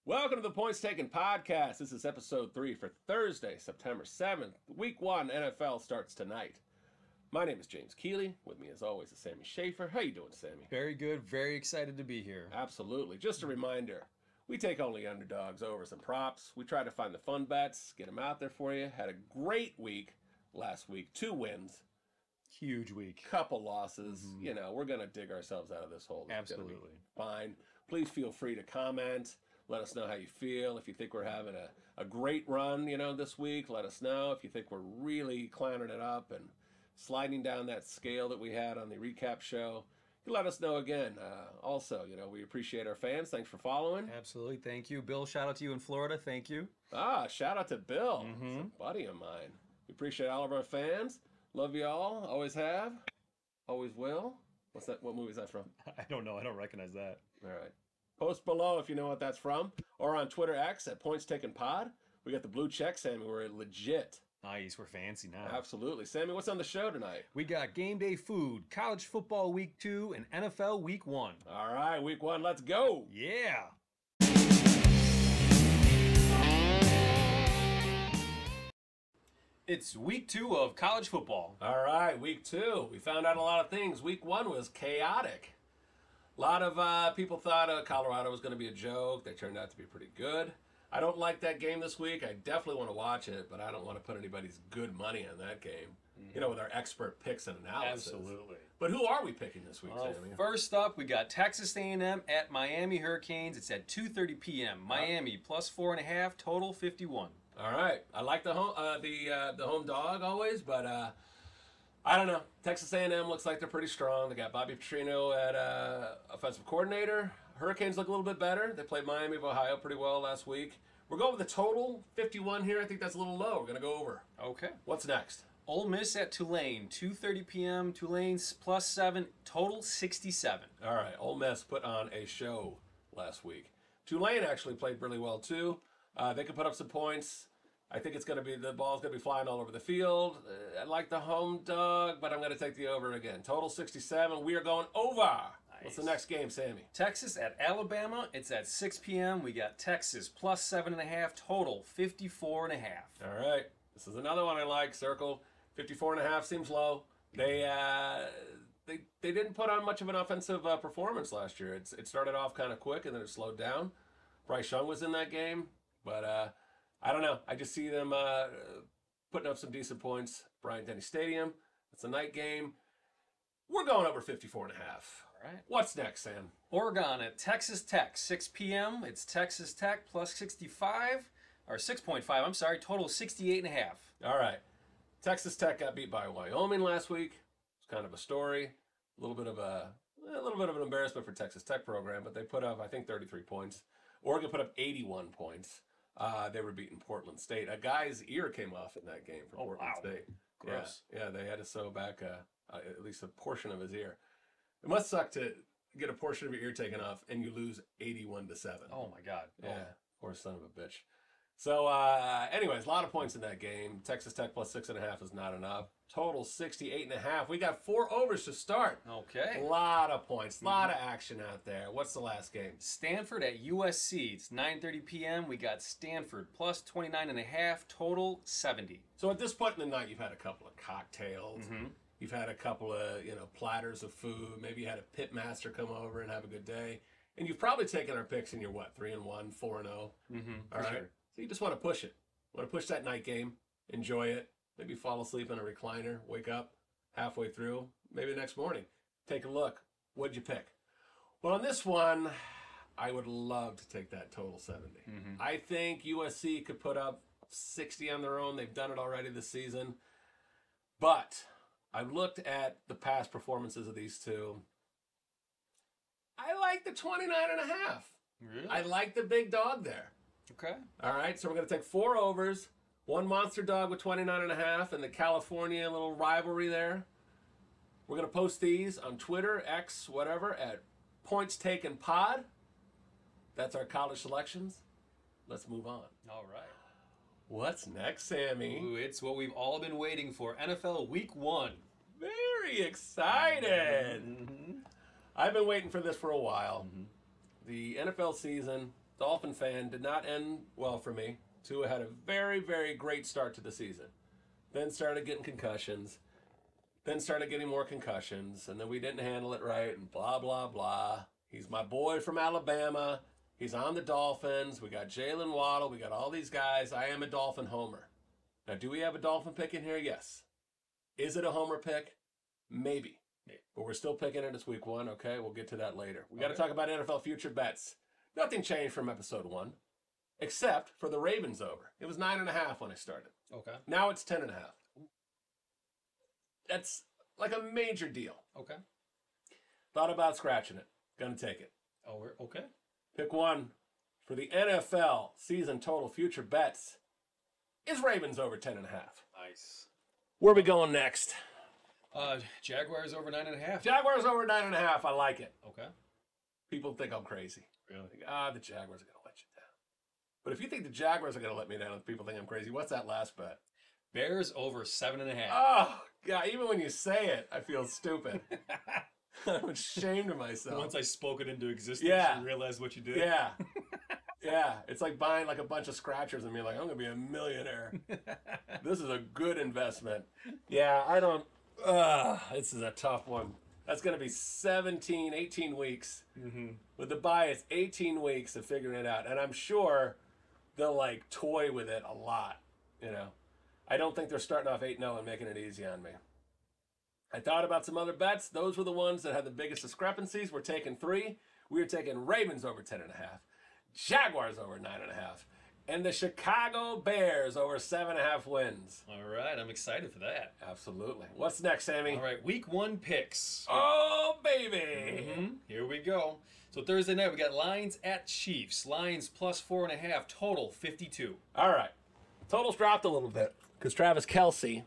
Welcome to the Points Taken podcast. This is episode 3 for Thursday, September 7th. Week 1 NFL starts tonight. My name is James Keeley. With me, as always, is Sammy Schaefer. How you doing, Sammy? Very good. Very excited to be here. Absolutely. Just a reminder, we take only underdogs, overs, and props. We try to find the fun bets, get them out there for you. Had a great week last week. 2 wins. Huge week. Couple losses. You know, we're going to dig ourselves out of this hole. It's Absolutely. fine. Please feel free to comment. Let us know how you feel. If you think we're having a great run, this week, let us know. If you think we're really clowning it up and sliding down that scale that we had on the recap show, you let us know again. Also, we appreciate our fans. Thanks for following. Absolutely. Thank you. Bill, shout out to you in Florida. Thank you. Shout out to Bill. He's a buddy of mine. We appreciate all of our fans. Love you all. Always have. Always will. What's that? What movie is that from? I don't know. I don't recognize that. All right. Post below if you know what that's from, or on Twitter X at Points Taken Pod. We got the blue check, Sammy. We're legit. Nice. We're fancy now. Absolutely. Sammy, what's on the show tonight? We got game day food, college football week 2, and NFL week 1. All right, week 1, let's go. Yeah. It's week 2 of college football. All right, week 2. We found out a lot of things. Week 1 was chaotic. A lot of people thought Colorado was going to be a joke. They turned out to be pretty good. I don't like that game this week. I definitely want to watch it, but I don't want to put anybody's good money on that game. With our expert picks and analysis. Absolutely. But who are we picking this week, Sammy? First up, we got Texas A&M at Miami Hurricanes. It's at 2:30 p.m. Miami plus 4.5, total 51. All right. I like the home dog always, but I don't know. Texas A&M looks like they're pretty strong. They got Bobby Petrino at offensive coordinator. Hurricanes look a little bit better. They played Miami of Ohio pretty well last week. We're going with the total 51 here. I think that's a little low. We're going to go over. Okay. What's next? Ole Miss at Tulane, 2:30 p.m. Tulane's plus 7, total 67. All right. Ole Miss put on a show last week. Tulane actually played really well too. They could put up some points. I think the ball's going to be flying all over the field. I like the home dog, but I'm going to take the over again. Total 67. We are going over. Nice. What's the next game, Sammy? Texas at Alabama. It's at 6 p.m. We got Texas plus 7.5, total 54.5. All right. This is another one I like. Circle 54.5 seems low. They didn't put on much of an offensive performance last year. It started off kind of quick and then it slowed down. Bryce Young was in that game, but I don't know. I just see them putting up some decent points. Bryant-Denny Stadium. It's a night game. We're going over 54.5. All right. What's next, Sam? Oregon at Texas Tech, 6 p.m. It's Texas Tech plus 65, or 6.5, I'm sorry, total 68.5. All right. Texas Tech got beat by Wyoming last week. It's kind of a story. A little bit of an embarrassment for Texas Tech program, but they put up, I think, 33 points. Oregon put up 81 points. They were beating Portland State. A guy's ear came off in that game for Portland State. Gross. Yeah, they had to sew back at least a portion of his ear. It must suck to get a portion of your ear taken off and you lose 81-7. Oh my God. Yeah, poor son of a bitch. So, anyways, a lot of points in that game. Texas Tech plus 6.5 is not enough. Total 68.5. We got 4 overs to start. Okay. A lot of points, a lot of action out there. What's the last game? Stanford at USC. It's 9:30 p.m. We got Stanford plus 29.5, total 70. So at this point in the night, you've had a couple of cocktails. You've had a couple of, platters of food. Maybe you had a pit master come over and have a good day. And you've probably taken our picks and you're what, 3-1, 4-0? All right. Sure. So you just want to push it. Want to push that night game, enjoy it, maybe fall asleep in a recliner, wake up halfway through, maybe the next morning. Take a look. What'd you pick? Well, on this one, I would love to take that total 70. I think USC could put up 60 on their own. They've done it already this season. But I've looked at the past performances of these two. I like the 29.5. Really? I like the big dog there. Okay. All right, so we're going to take 4 overs, 1 monster dog with 29.5, and the California little rivalry there. We're going to post these on Twitter, X, whatever, at Points Taken Pod. That's our college selections. Let's move on. All right. What's next, Sammy? Ooh, it's what we've all been waiting for. NFL Week 1. Very excited. I've been waiting for this for a while. The NFL season, it's Dolphin fan, did not end well for me. Tua had a very, very great start to the season. Then started getting concussions. Then started getting more concussions. And then we didn't handle it right and blah, blah, blah. He's my boy from Alabama. He's on the Dolphins. We got Jalen Waddle. We got all these guys. I am a Dolphin homer. Now, do we have a Dolphin pick in here? Yes. Is it a homer pick? Maybe. But we're still picking it. It's week 1. Okay, we'll get to that later. We got to talk about NFL future bets. Nothing changed from episode 1, except for the Ravens over. It was 9.5 when I started. Okay. Now it's 10.5. That's like a major deal. Okay. Thought about scratching it. Gonna take it. Oh, we're okay. Pick 1 for the NFL season total future bets is Ravens over 10.5. Nice. Where are we going next? Jaguars over 9.5. Jaguars over 9.5. I like it. Okay. People think I'm crazy. Really? The Jaguars are going to let you down. But if you think the Jaguars are going to let me down and people think I'm crazy, what's that last bet? Bears over 7.5. Oh, God. Even when you say it, I feel stupid. I'm ashamed of myself. Once I spoke it into existence and realized what you did. Yeah. Yeah. It's like buying like a bunch of scratchers and being like, I'm going to be a millionaire. This is a good investment. Yeah, I don't. This is a tough one. That's going to be 17, 18 weeks. Mm-hmm. With the bye, it's 18 weeks of figuring it out. And I'm sure they'll like toy with it a lot, you know. I don't think they're starting off 8-0 and making it easy on me. I thought about some other bets. Those were the ones that had the biggest discrepancies. We're taking 3. We were taking Ravens over 10.5, Jaguars over 9.5, and the Chicago Bears over 7.5 wins. All right, I'm excited for that. Absolutely. What's next, Sammy? All right, week 1 picks. Oh, baby. Mm-hmm. Here we go. So Thursday night, we got Lions at Chiefs. Lions plus 4.5, total 52. All right. Total's dropped a little bit because Travis Kelce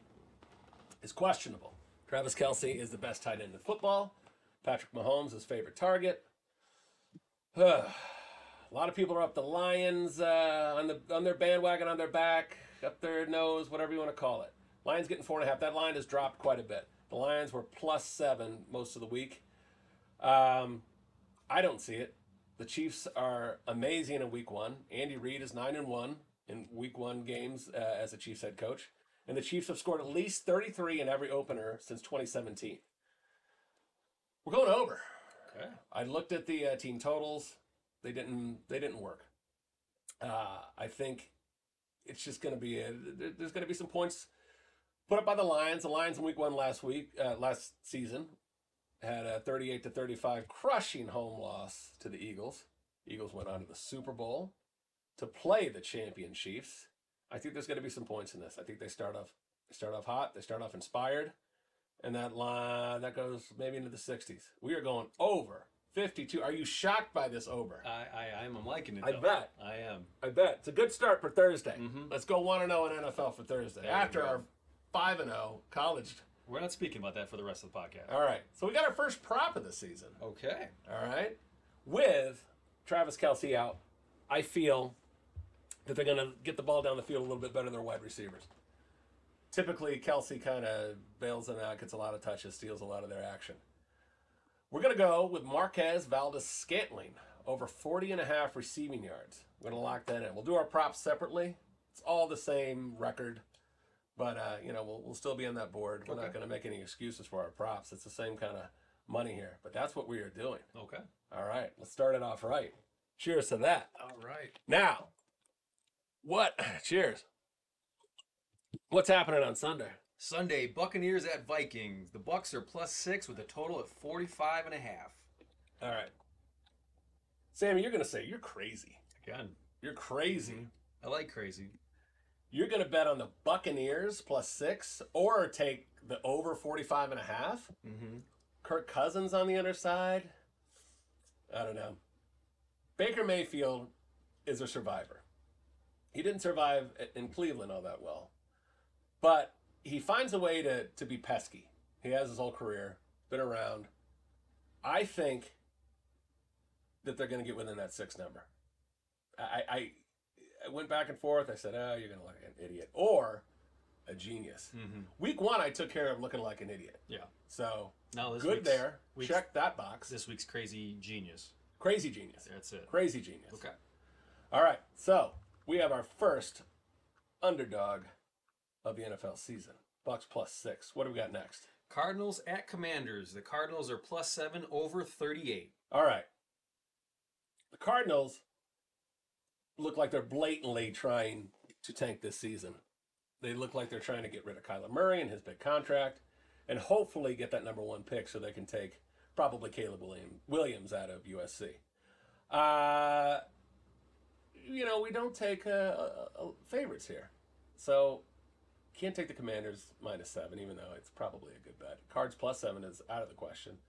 is questionable. Travis Kelce is the best tight end in football. Patrick Mahomes is favorite target. A lot of people are up the Lions on their bandwagon, on their back, up their nose, whatever you want to call it. Lions getting 4.5. That line has dropped quite a bit. The Lions were +7 most of the week. I don't see it. The Chiefs are amazing in week 1. Andy Reid is 9-1 in week 1 games as a Chiefs head coach. And the Chiefs have scored at least 33 in every opener since 2017. We're going over. Okay. I looked at the team totals. They didn't work. I think it's just going to be there's going to be some points put up by the Lions. The Lions in week 1 last season had a 38-35 crushing home loss to the Eagles. Eagles went on to the Super Bowl to play the champion Chiefs. I think there's going to be some points in this. I think they start off hot. They start off inspired, and that line that goes maybe into the 60s. We are going over 52. Are you shocked by this over? I'm liking it. I though. bet. I am. I bet. It's a good start for Thursday. Mm-hmm. Let's go 1-0 in NFL for Thursday. There After we our go. 5-0 college. We're not speaking about that for the rest of the podcast. All right. So we got our first prop of the season. Okay. All right. With Travis Kelce out, I feel that they're going to get the ball down the field a little bit better than their wide receivers. Typically, Kelce kind of bails them out, gets a lot of touches, steals a lot of their action. We're going to go with Marquez Valdes-Scantling over 40.5 receiving yards. We're going to lock that in. We'll do our props separately. It's all the same record, but we'll still be on that board. We're not going to make any excuses for our props. It's the same kind of money here, but that's what we are doing. Okay. All right, let's start it off right. Cheers to that. All right. Now, cheers. What's happening on Sunday? Sunday, Buccaneers at Vikings. The Bucs are +6 with a total at 45.5. All right. Sammy, you're going to say you're crazy. Again. You're crazy. I like crazy. You're going to bet on the Buccaneers +6 or take the over 45.5? Mm-hmm. Kirk Cousins on the other side? I don't know. Baker Mayfield is a survivor. He didn't survive in Cleveland all that well. But he finds a way to be pesky. He has his whole career, been around. I think that they're going to get within that 6 number. I went back and forth. I said, you're going to look like an idiot. Or a genius. Mm-hmm. Week 1, I took care of looking like an idiot. Yeah. So, Now good there. Check that box. This week's crazy genius. Crazy genius. That's it. Crazy genius. Okay. All right, so we have our first underdog of the NFL season. Bucks +6. What do we got next? Cardinals at Commanders. The Cardinals are +7 over 38. All right. The Cardinals look like they're blatantly trying to tank this season. They look like they're trying to get rid of Kyler Murray and his big contract and hopefully get that #1 pick so they can take probably Caleb Williams out of USC. We don't take favorites here. So can't take the Commanders -7, even though it's probably a good bet. Cards +7 is out of the question.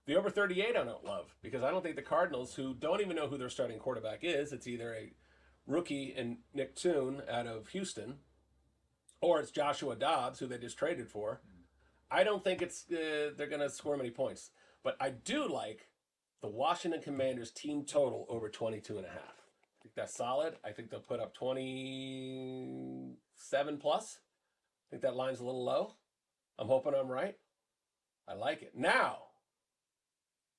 The over 38 I don't love because I don't think the Cardinals, who don't even know who their starting quarterback is, it's either a rookie in Nick Toon out of Houston, or it's Joshua Dobbs, who they just traded for. I don't think they're going to score many points. But I do like the Washington Commanders team total over 22.5. I think that's solid. I think they'll put up 27 plus. I think that line's a little low. I'm hoping I'm right. I like it. Now,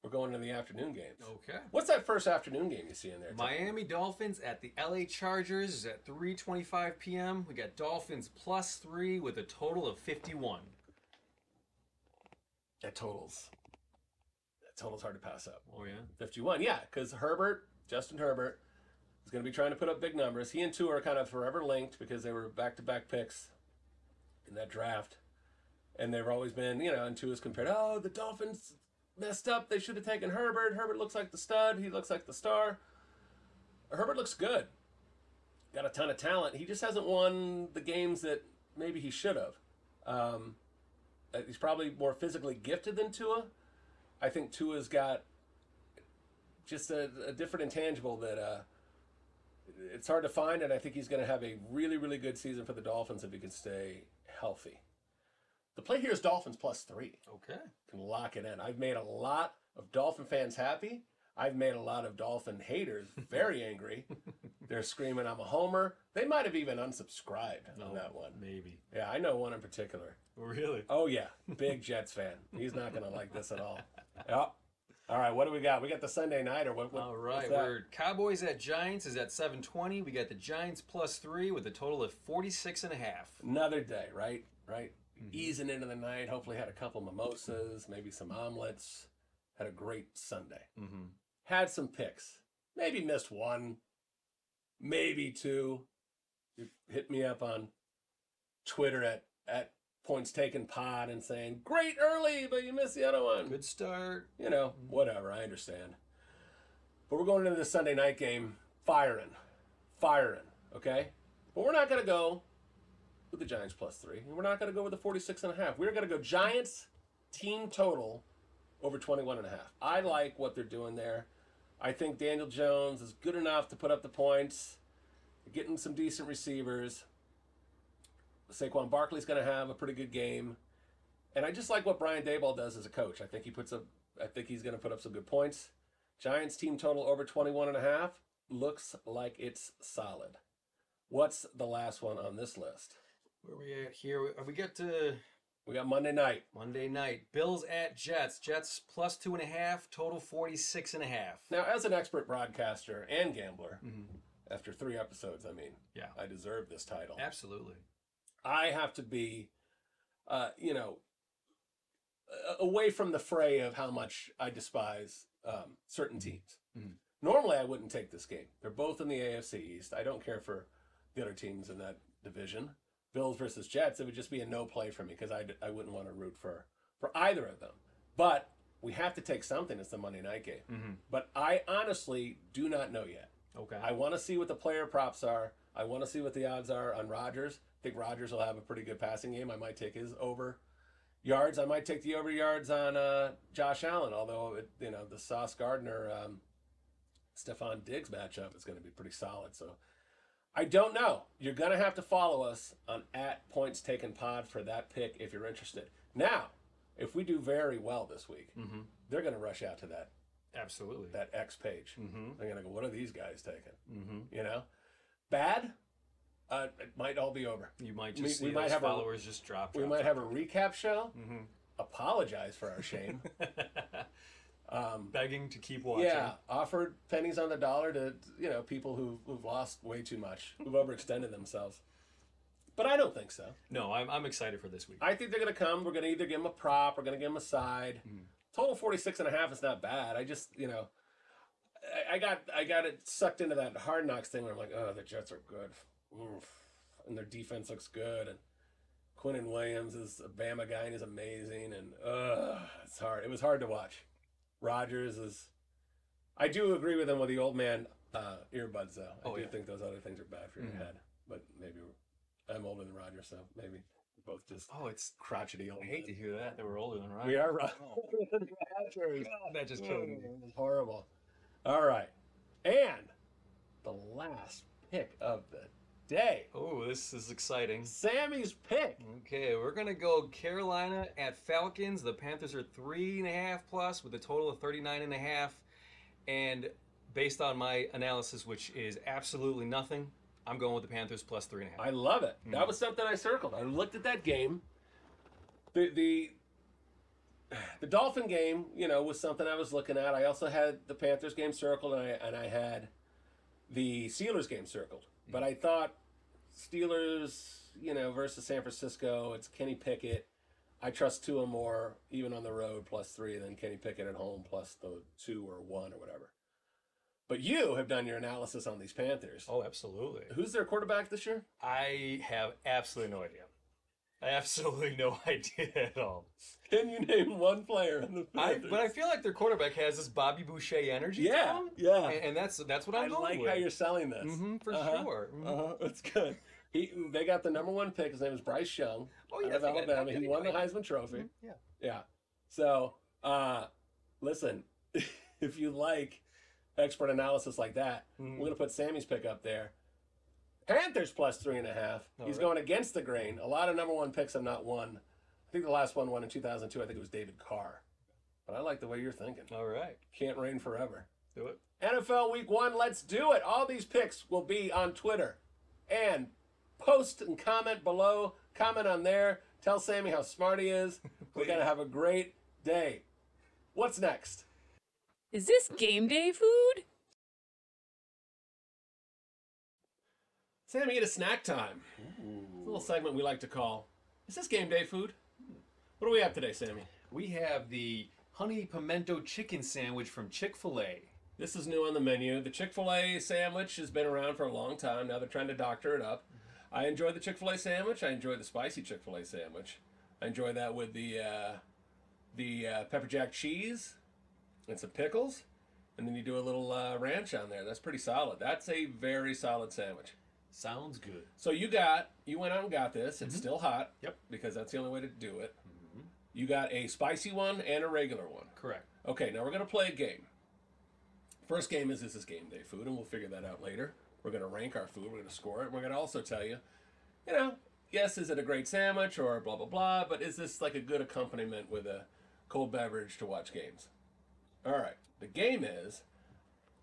we're going to the afternoon games. Okay. What's that first afternoon game you see in there? Miami Dolphins at the LA Chargers at 3:25 p.m. We got Dolphins +3 with a total of 51. That total's hard to pass up. Oh, yeah? 51, yeah, because Justin Herbert, is going to be trying to put up big numbers. He and Tua are kind of forever linked because they were back-to-back picks in that draft. And they've always been, and Tua's compared, the Dolphins messed up. They should have taken Herbert. Herbert looks like the stud. He looks like the star. Herbert looks good. Got a ton of talent. He just hasn't won the games that maybe he should have. He's probably more physically gifted than Tua. I think Tua's got just a different intangible that it's hard to find, and I think he's going to have a really, really good season for the Dolphins if he can stay healthy. The play here is Dolphins +3. Okay. Can lock it in. I've made a lot of Dolphin fans happy. I've made a lot of Dolphin haters very angry. They're screaming, I'm a homer. They might have even unsubscribed on that one. Maybe. Yeah, I know one in particular. Really? Oh, yeah. Big Jets fan. He's not going to like this at all. Yep. All right, what do we got? We got the Sunday nighter. What, all right, what's that? we're Cowboys at Giants is at 7:20. We got the Giants +3 with a total of 46.5. Another day, right? Mm-hmm. Easing into the night. Hopefully had a couple mimosas, maybe some omelets. Had a great Sunday. Mm-hmm. Had some picks. Maybe missed one. Maybe two. You hit me up on Twitter at Points Taken Pod and saying, great early, but you missed the other one. Good start. Whatever, I understand. But we're going into the Sunday night game firing, okay? But we're not going to go with the Giants +3, and we're not going to go with the 46.5. We're going to go Giants team total over 21.5. I like what they're doing there. I think Daniel Jones is good enough to put up the points. They're getting some decent receivers. Saquon Barkley's going to have a pretty good game. And I just like what Brian Daboll does as a coach. I think he's going to put up some good points. Giants team total over 21.5 looks like it's solid. What's the last one on this list? Where are we at here? We got Monday night. Monday night. Bills at Jets. Jets +2.5. Total 46.5. Now, as an expert broadcaster and gambler, after 3 episodes, yeah, I deserve this title. Absolutely. I have to be, away from the fray of how much I despise certain teams. Mm-hmm. Normally, I wouldn't take this game. They're both in the AFC East. I don't care for the other teams in that division. Bills versus Jets, it would just be a no play for me because I wouldn't want to root for either of them. But we have to take something. It's the Monday night game. Mm-hmm. But I honestly do not know yet. Okay. I want to see what the player props are. I want to see what the odds are on Rodgers. I think Rodgers will have a pretty good passing game. I might take his over yards. I might take the over yards on Josh Allen, although the Sauce Gardner Stephon Diggs matchup is going to be pretty solid. So I don't know. You're going to have to follow us on @PointsTakenPod for that pick if you're interested. Now, if we do very well this week, they're going to rush out to that. Absolutely. That X page. Mm-hmm. They're going to go, what are these guys taking? Mm-hmm. Bad? It might all be over. You might just see those followers just drop. We might have a recap show. Apologize for our shame. Begging to keep watching. Yeah, offered pennies on the dollar to people who've lost way too much, who've overextended themselves. But I don't think so. No, I'm excited for this week. I think they're going to come. We're going to either give them a prop, we're going to give them a side. Total 46.5 is not bad. I just I got it sucked into that Hard Knocks thing where I'm like, oh, the Jets are good. Oof. And their defense looks good, and Quinnen Williams is a Bama guy and he's amazing, and it's hard. It was hard to watch. Rodgers is. I do agree with him with the old man earbuds though. I do think those other things are bad for your head, but maybe I'm older than Rodgers, so maybe we're both just it's crotchety old. I hate to hear that we're older than Rodgers. We are right. God, that just killed me. It was horrible. All right, and the last pick of the day. Oh, this is exciting. Sammy's pick. Okay, we're gonna go Carolina at Falcons. The Panthers are 3.5 plus with a total of 39.5. And based on my analysis, which is absolutely nothing, I'm going with the Panthers plus 3.5. I love it. That was something I circled. I looked at that game. The Dolphin game, was something I was looking at. I also had the Panthers game circled, and I had the Steelers game circled. But I thought Steelers, versus San Francisco, it's Kenny Pickett. I trust Tua more, even on the road, plus 3, than Kenny Pickett at home, plus the 2 or 1 or whatever. But you have done your analysis on these Panthers. Oh, absolutely. Who's their quarterback this year? I have absolutely no idea. Absolutely no idea at all. Can you name one player in the Panthers? But I feel like their quarterback has this Bobby Boucher energy. Yeah, to him, yeah. And that's what I'm going like with. how you're selling this. For sure. That's good. They got the number 1 pick. His name is Bryce Young. Oh, yeah. Out of Alabama. He won the Heisman Trophy. Yeah. Yeah. So, listen, if you like expert analysis like that, we're going to put Sammy's pick up there. Panthers plus 3.5. He's going against the grain. A lot of number 1 picks have not won. I think the last one won in 2002. I think it was David Carr. But I like the way you're thinking. All right. Can't reign forever. Do it. NFL Week 1, let's do it. All these picks will be on Twitter. And post and comment below. Comment on there. Tell Sammy how smart he is. We're going to have a great day. What's next? Is this game day food? Sammy, it's snack time. It's a little segment we like to call, is this game day food? What do we have today, Sammy? We have the honey pimento chicken sandwich from Chick-fil-A. This is new on the menu. The Chick-fil-A sandwich has been around for a long time. Now they're trying to doctor it up. I enjoy the Chick-fil-A sandwich. I enjoy the spicy Chick-fil-A sandwich. I enjoy that with the pepper jack cheese and some pickles. And then you do a little ranch on there. That's pretty solid. That's a very solid sandwich. Sounds good. So you went out and got this. It's still hot. Yep. Because that's the only way to do it. You got a spicy one and a regular one. Correct. Okay, now we're going to play a game. First game is, this is game day food, and we'll figure that out later. We're going to rank our food. We're going to score it. And we're going to also tell you, yes, is it a great sandwich or blah, blah, blah, but is this like a good accompaniment with a cold beverage to watch games? All right. The game is,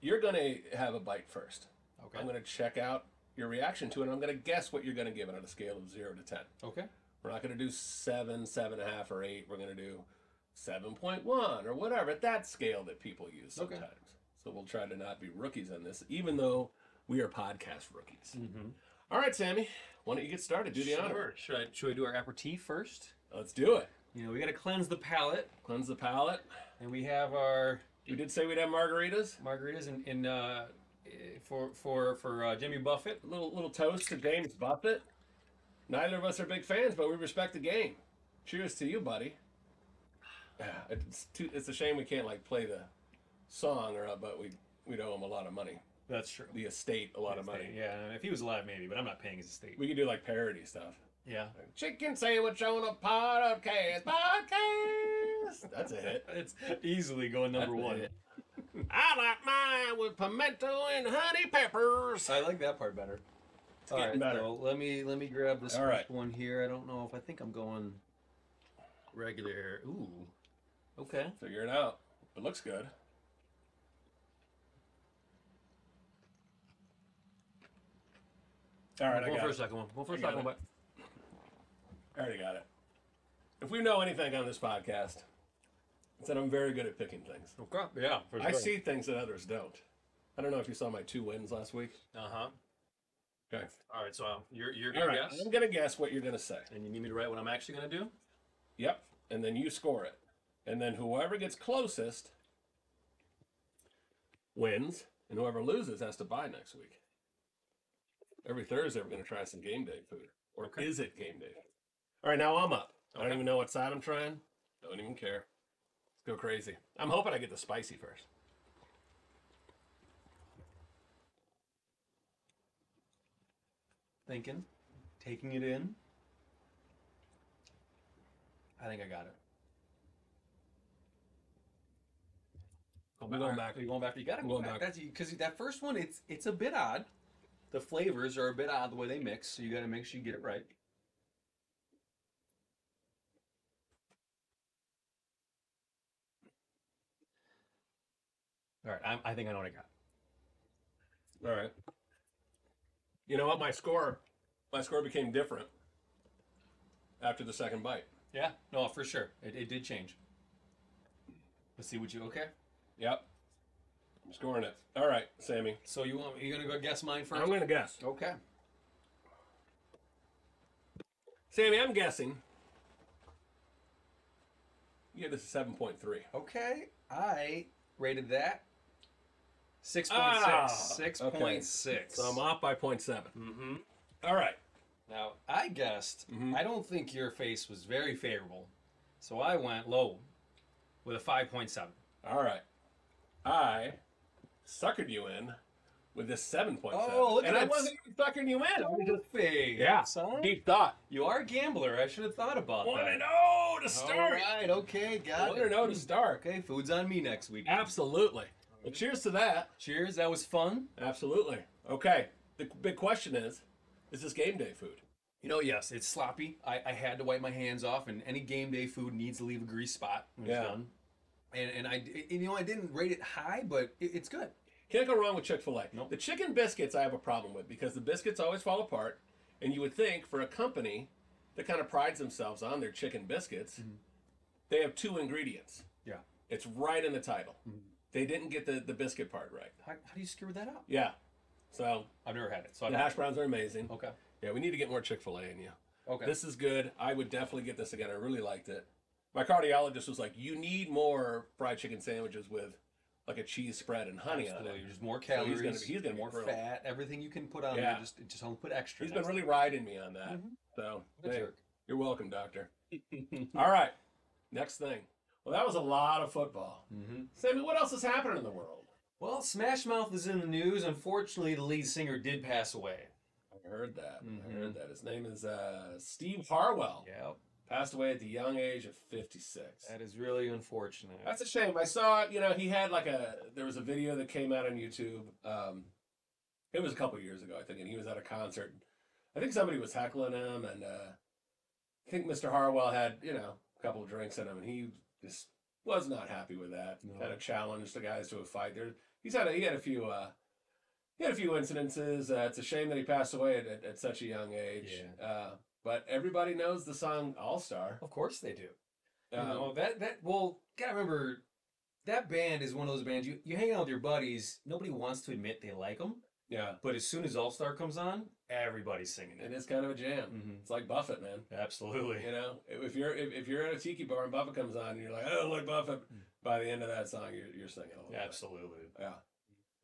you're going to have a bite first. Okay. I'm going to check out your reaction to it, and I'm going to guess what you're going to give it on a scale of 0 to 10. Okay. We're not going to do 7, 7.5, or 8. We're going to do 7.1 or whatever, at that scale that people use sometimes. Okay. So we'll try to not be rookies on this, even though we are podcast rookies. All right, Sammy, why don't you get started? Do the honor. Should I do our aperitif first? Let's do it. We got to cleanse the palate. Cleanse the palate. And we have our... We did say we'd have margaritas. Margaritas for Jimmy Buffett. A little toast to James Buffett. Neither of us are big fans, but we respect the game. Cheers to you, buddy. It's a shame we can't play the song, but we'd owe him a lot of money. That's true. The estate, a lot of money. Yeah, if he was alive, maybe, but I'm not paying his estate. We could do parody stuff. Yeah. Chicken sandwich on a podcast. That's a hit. It's easily going number 1. I like mine with pimento and honey peppers. I like that part better. It's getting better. So let me grab this first one here. I don't know if I think I'm going regular. Ooh. Okay. Figure it out. It looks good. All right, I got it. Go for a second one. I already got it. If we know anything on this podcast, It's that I'm very good at picking things. Okay. Yeah, for I see things that others don't. I don't know if you saw my 2 wins last week. Uh-huh. Okay. All right, so you're All gonna right. guess, I'm going to guess what you're going to say. and you need me to write what I'm actually gonna do. Yep. And then you score it. And then whoever gets closest wins, and whoever loses has to buy next week. Every Thursday, we're going to try some game day food. Or Okay. is it game day? All right, now I'm up. I don't Okay. even know what side I'm trying. Don't even care. Let's go crazy. I'm hoping I get the spicy first. Thinking, taking it in. I think I got it. I'm going back. Are you going back? You got to I'm go going back. back. That's because that first one, it's a bit odd. The flavors are a bit odd the way they mix, so you got to make sure you get it right. All right, I think I know what I got. All right. You know what? My score became different after the second bite. Yeah, no, for sure. It did change. Let's see what you okay. Yep. I'm scoring it. All right, Sammy. So you gonna go guess mine first? I'm going to guess. Okay. Sammy, I'm guessing. You give this a 7.3. Okay, I rated that 6.6. Ah, 6.6. So I'm off by 0.7. Mm-hmm. All right. Now, I guessed, Mhm. I don't think your face was very favorable, so I went low with a 5.7. All right. I suckered you in with this 7.7. Oh, look at and I that. wasn't even suckering you in. I was just face. Yeah. Son. deep thought. You are a gambler. I should have thought about Want to that. know to start. All right, okay, got Want it. to know to start. Okay, food's on me next week. Absolutely. Well, cheers to that. Cheers, that was fun. Absolutely. Okay. The big question is this game day food? You know, yes, it's sloppy. I had to wipe my hands off, and any game day food needs to leave a grease spot when Yeah. it's done. And I didn't rate it high, but it's good. Can't go wrong with Chick-fil-A. Nope. The chicken biscuits I have a problem with because the biscuits always fall apart. And you would think for a company that kind of prides themselves on their chicken biscuits, they have 2 ingredients. Yeah. It's right in the title. They didn't get the biscuit part right. How do you screw that up? Yeah. So I've never had it, so I the don't. hash browns are amazing. Okay. Yeah, we need to get more Chick-fil-A in you. Okay. This is good. I would definitely get this again. I really liked it. My cardiologist was like, you need more fried chicken sandwiches with like a cheese spread and honey on Absolutely. it. There's more So calories. he's gonna be more thrilled. fat. Everything you can put on Yeah. there, just don't put extra. He's been next really riding me on that. Mhm. So, Good hey, jerk. you're welcome, doctor. time. All right, next thing. Well, that was a lot of football. Sammy, what else is happening in the world? Well, Smash Mouth is in the news. Unfortunately, the lead singer did pass away. I heard that. I Mhm. heard that. His name is Steve Harwell. Yeah, Passed away at the young age of 56. that is really unfortunate. That's a shame. I saw, he had there was a video that came out on YouTube. It was a couple years ago, I think, and he was at a concert. I think somebody was heckling him, and I think Mr. Harwell had, a couple of drinks in him, and he just was not happy with that. No. Had to challenge the guys to a fight. He had a few incidences. It's a shame that he passed away at such a young age. Yeah. But everybody knows the song All Star. Of course they do. Um, Gotta remember, that band is one of those bands, you hang out with your buddies, nobody wants to admit they like them, Yeah, but as soon as All Star comes on, everybody's singing it it. is kind of a jam. Mhm. It's like Buffett, man. Absolutely. If you're at a tiki bar and Buffett comes on and you're like, I don't like Buffett, by the end of that song you're singing a little bit. Absolutely.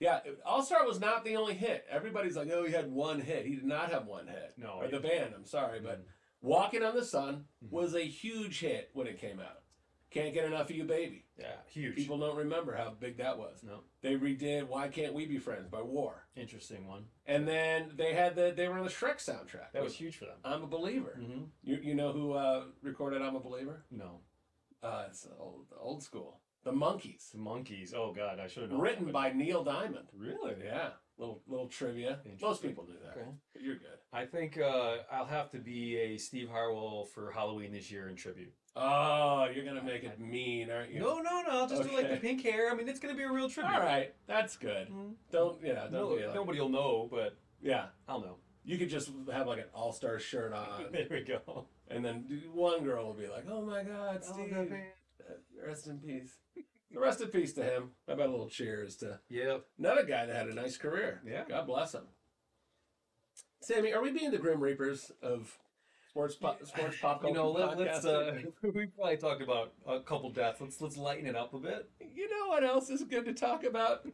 Yeah. All Star was not the only hit. Everybody's like, oh, he had one hit. He did not have one hit. No, Or he- the band. I'm sorry, but Walking on the Sun was a huge hit when it came out. Can't Get Enough of You, Baby. Yeah, huge. People don't remember how big that was. No, They redid Why Can't We Be Friends by War. interesting one. And then they were on the Shrek soundtrack. That was huge for them. I'm a Believer. Mm-hmm. You know who recorded I'm a Believer? No. It's old school. The Monkees. The Monkees. Oh, God, I should have known. Written that, by Neil Diamond. but- Really? Yeah. Little trivia. Most Interesting. people knew that. Okay. But you're good. I think I'll have to be a Steve Harwell for Halloween this year in tribute. Oh, you're gonna make it mean, aren't you? No. I'll just do like the Okay. pink hair. I mean, it's going to be a real tribute. All right, that's good. Mhm. Don't be like, Nobody will know, but yeah. I'll know. You could just have like an all-star shirt on, There we go. and then one girl will be like, "Oh my God, Steve!" Rest in peace. Rest in peace to him. How about a little cheers to Yep. another guy that had a nice career. Yeah. God bless him. Sammy, are we being the Grim Reapers of sports pop culture? You know, let's podcasting? we probably talked about a couple deaths. Let's lighten it up a bit. You know what else is good to talk about?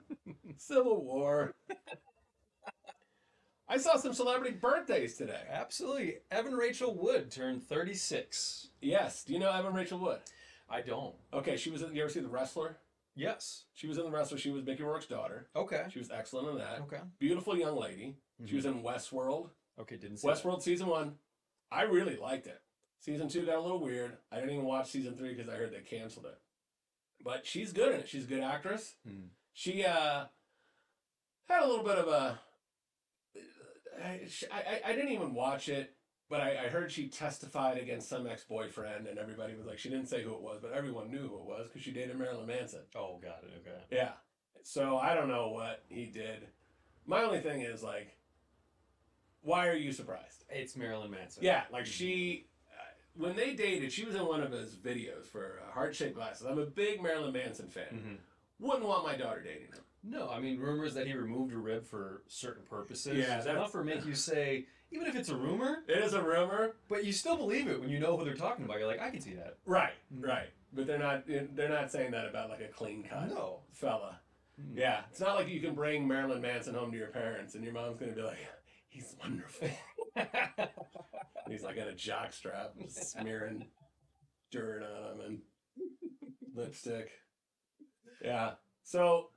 Civil War. I saw some celebrity birthdays today. Absolutely. Evan Rachel Wood turned 36. Yes. Do you know Evan Rachel Wood? I don't. Okay, she was in, you ever see The Wrestler? Yes. She was in The Wrestler. She was Mickey Rourke's daughter. Okay. She was excellent in that. Okay. Beautiful young lady. She was in Westworld. Okay, didn't see Westworld season 1. I really liked it. Season 2 got a little weird. I didn't even watch season 3 because I heard they canceled it. But she's good in it. She's a good actress. She had a little bit of a... I didn't even watch it, but I heard she testified against some ex-boyfriend, and everybody was like, she didn't say who it was, but everyone knew who it was because she dated Marilyn Manson. Oh, got it. Okay. Yeah. So I don't know what he did. My only thing is, like, why are you surprised? It's Marilyn Manson. Yeah, like she, when they dated, she was in one of his videos for Heart-Shaped Glasses. I'm a big Marilyn Manson fan. Wouldn't want my daughter dating him. No, I mean, rumors that he removed her rib for certain purposes. Yeah, that's enough for make you say, even if it's a rumor, It is a rumor. but you still believe it when you know who they're talking about. You're like, I can see that. Right, right. But they're not saying that about like a clean cut No. fella. Yeah, it's not like you can bring Marilyn Manson home to your parents and your mom's gonna be like, he's wonderful. He's like got a jock strap, smearing dirt on him and lipstick. Yeah. So,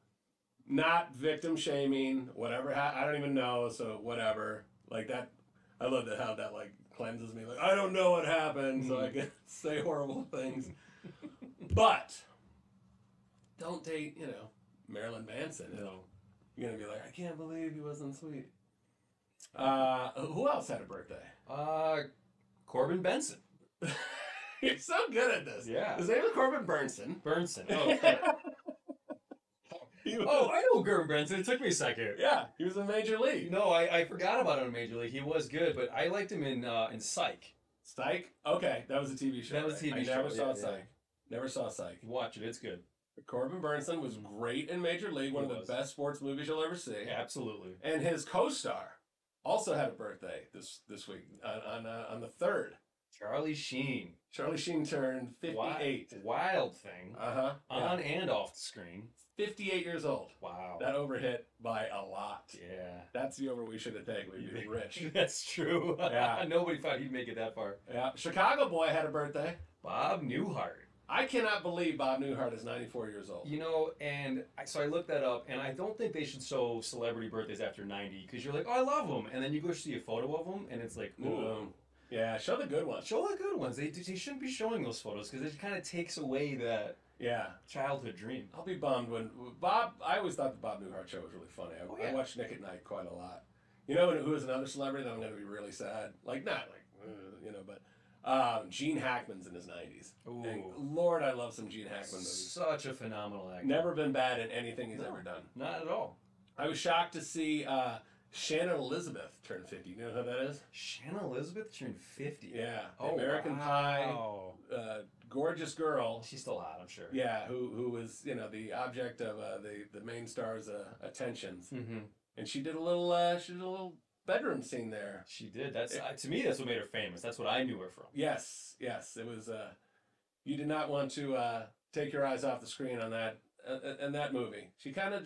not victim shaming, whatever. I don't even know, so whatever. Like that, I love that how that like cleanses me. Like, I don't know what happened, so I can say horrible things. But, don't date, Marilyn Manson. You're going to be like, I can't believe he wasn't sweet. Who else had a birthday? Corbin Benson. You're so good at this. Yeah. His name is Corbin Burnson. Burnson. Oh, okay. I know Corbin Benson. It took me a second. Yeah, he was in Major League. No, I forgot about him in Major League. He was good, but I liked him in Psych. Psych? Okay, that was a TV show. That was a TV show. I never saw Yeah, Psych. Never saw Psych. Watch it. It's good. Corbin Burnson was great in Major League, one of the best sports movies you'll ever see. Yeah, absolutely. And his co-star also had a birthday this week on the 3rd. Charlie Sheen. Charlie Sheen turned 58. Wild thing. Uh-huh. On and off the screen. 58 years old. Wow. That overhit by a lot. Yeah. That's the over we should have taken. We'd be rich. That's true. Yeah. Nobody thought he'd make it that far. Yeah. Chicago boy had a birthday. Bob Newhart. I cannot believe Bob Newhart is 94 years old. So I looked that up, and I don't think they should show celebrity birthdays after 90, because you're like, oh, I love them, and then you go see a photo of them, and it's like, ooh. Yeah, show the good ones. Show the good ones. They shouldn't be showing those photos, because it kind of takes away that childhood dream. I'll be bummed when Bob. I always thought the Bob Newhart show was really funny. I watched Nick at Night quite a lot. You know who is another celebrity that I'm going to be really sad? Like not like but Gene Hackman's in his 90s. Ooh. And Lord, I love some Gene Hackman movies. Such a phenomenal actor. Never been bad at anything he's ever done. Not at all. I was shocked to see Shannon Elizabeth turn 50. You know who that is? Shannon Elizabeth turned 50. Yeah. American Pie. Gorgeous girl. She's still hot, I'm sure. Yeah, who was the object of the main star's attentions. Mm-hmm. And she did a little bedroom scene there. She did. That's to me, that's what made her famous. That's what I knew her from. Yes. It was. You did not want to take your eyes off the screen on that in that movie. She kind of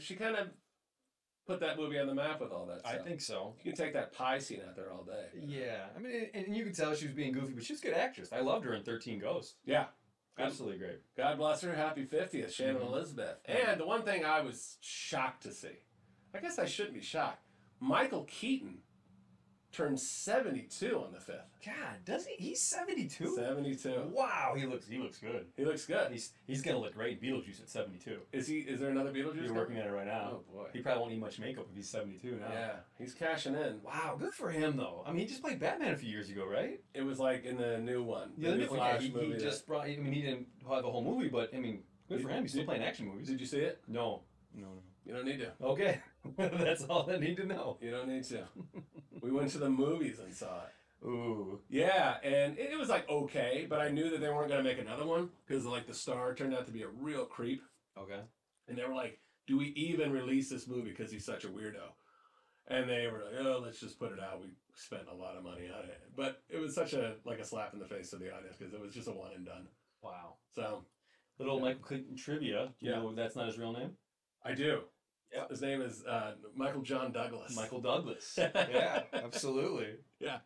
put that movie on the map with all that stuff. I think so. You can take that pie scene out there all day. Yeah. I mean, and you could tell she was being goofy, but she was a good actress. I loved her in 13 Ghosts. Yeah. Absolutely great. God bless her. Happy 50th, Shannon Elizabeth. And the one thing I was shocked to see, I guess I shouldn't be shocked, Michael Keaton turned 72 on the 5th. God, does he? He's 72? 72. Wow, he looks good. He looks good. He's gonna look great in Beetlejuice at 72. Is there another Beetlejuice? You're working at it right now. Oh boy. He probably won't need much makeup if he's 72 now. Yeah, he's cashing in. Wow, good for him though. I mean, he just played Batman a few years ago, right? It was like in the new one. Yeah, the new Flash He movie. just brought. I mean, he didn't have the whole movie, but I mean, good for him. He's still playing action movies. Did you see it? No. You don't need to. Okay, that's all I need to know. You don't need to. We went to the movies and saw it. Ooh. Yeah, and it was like okay, but I knew that they weren't going to make another one because like the star turned out to be a real creep. Okay. And they were like, do we even release this movie because he's such a weirdo? And they were like, oh, let's just put it out. We spent a lot of money on it. But it was such a slap in the face to the audience because it was just a one and done. Wow. So. Little Michael Clayton trivia. Do you know that's not his real name? I do. Yeah. His name is Michael John Douglas. Michael Douglas. Yeah, absolutely. Yeah.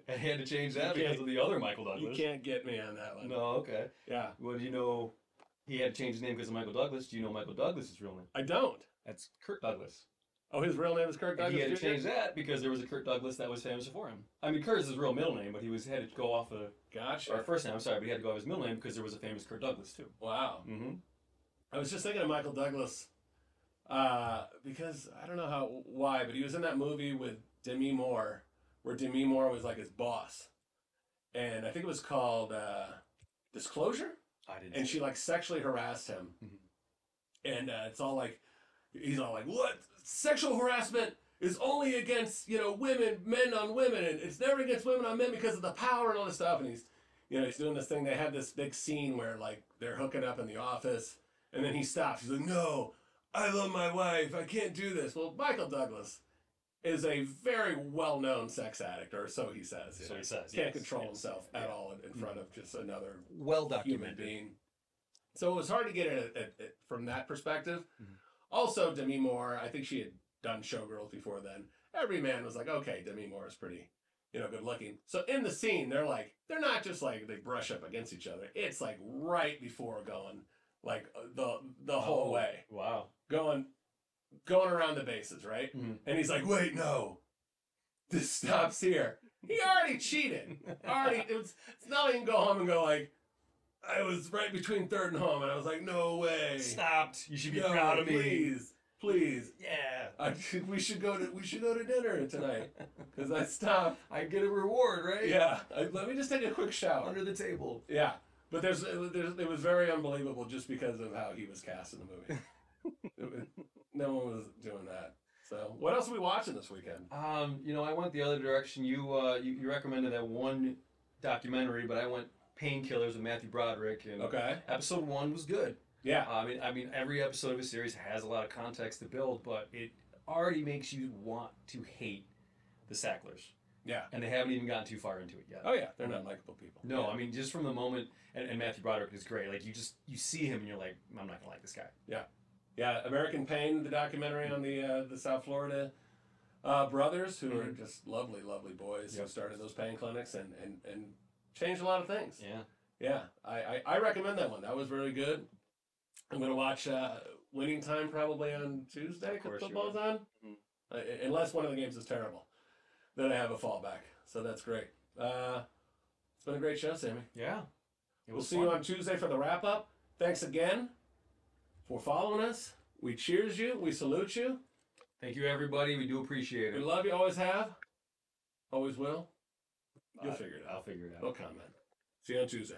I had to change that because of the other Michael Douglas. You can't get me on that one. No, okay. Yeah. Well, do you know he had to change his name because of Michael Douglas? Do you know Michael Douglas' real name? I don't. That's Kirk Douglas. Oh, his real name is Kirk Douglas? He had to change that because there was a Kirk Douglas that was famous before him. I mean, Kurt is his real middle name, but he had to go off Gotcha. Or first name, I'm sorry, but he had to go off his middle name because there was a famous Kirk Douglas, too. Wow. Mm-hmm. I was just thinking of Michael Douglas because I don't know why, but he was in that movie with Demi Moore where Demi Moore was like his boss. And I think it was called Disclosure? I didn't. And she like sexually harassed him. Mm-hmm. And it's all like, he's all like, what? Sexual harassment is only against, women, men on women, and it's never against women on men because of the power and all this stuff. And he's doing this thing. They had this big scene where like they're hooking up in the office, and then he stops. He's like, no, I love my wife. I can't do this. Well, Michael Douglas is a very well-known sex addict, or so he says. So he says. Can't control himself at all in front of just another well human documented being. So it was hard to get it from that perspective. Mhm. Also, Demi Moore, I think she had done Showgirls before then. Every man was like, okay, Demi Moore is pretty, good looking. So in the scene, they're not just like they brush up against each other. It's like right before going, like the whole way. Wow. Going around the bases, right? Mm-hmm. And he's like, wait, no, this stops here. He already cheated. It's not like you can go home and go like, I was right between third and home, and I was like, no way. Stopped. You should be No, proud of me. Please. Yeah. We should go to dinner tonight because I stopped. I get a reward, right? Yeah. Let me just take a quick shower. Under the table. Yeah. But it was very unbelievable just because of how he was cast in the movie. No one was doing that. So, what else are we watching this weekend? I went the other direction. You recommended that one documentary, but I went Painkillers with Matthew Broderick, and Okay. episode 1 was good. Yeah. I mean, every episode of a series has a lot of context to build, but it already makes you want to hate the Sacklers. Yeah. And they haven't even gotten too far into it yet. Oh yeah, they're not likable people. No, Yeah. I mean, just from the moment, and Matthew Broderick is great. Like, you see him and you're like, I'm not gonna like this guy. Yeah, American Pain, the documentary on the South Florida brothers who are just lovely, lovely boys who started those pain clinics and changed a lot of things. Yeah. Yeah, I recommend that one. That was very good. I'm going to watch Winning Time probably on Tuesday because football's on. Mhm. Unless one of the games is terrible. Then I have a fallback. So that's great. It's been a great show, Sammy. Yeah. We'll see you on Tuesday for the wrap-up. Thanks again for following us. We cheers you. We salute you. Thank you, everybody. We do appreciate We it. love you. Always have. Always will. You'll figure it out. I'll figure it out. No comment. See you on Tuesday.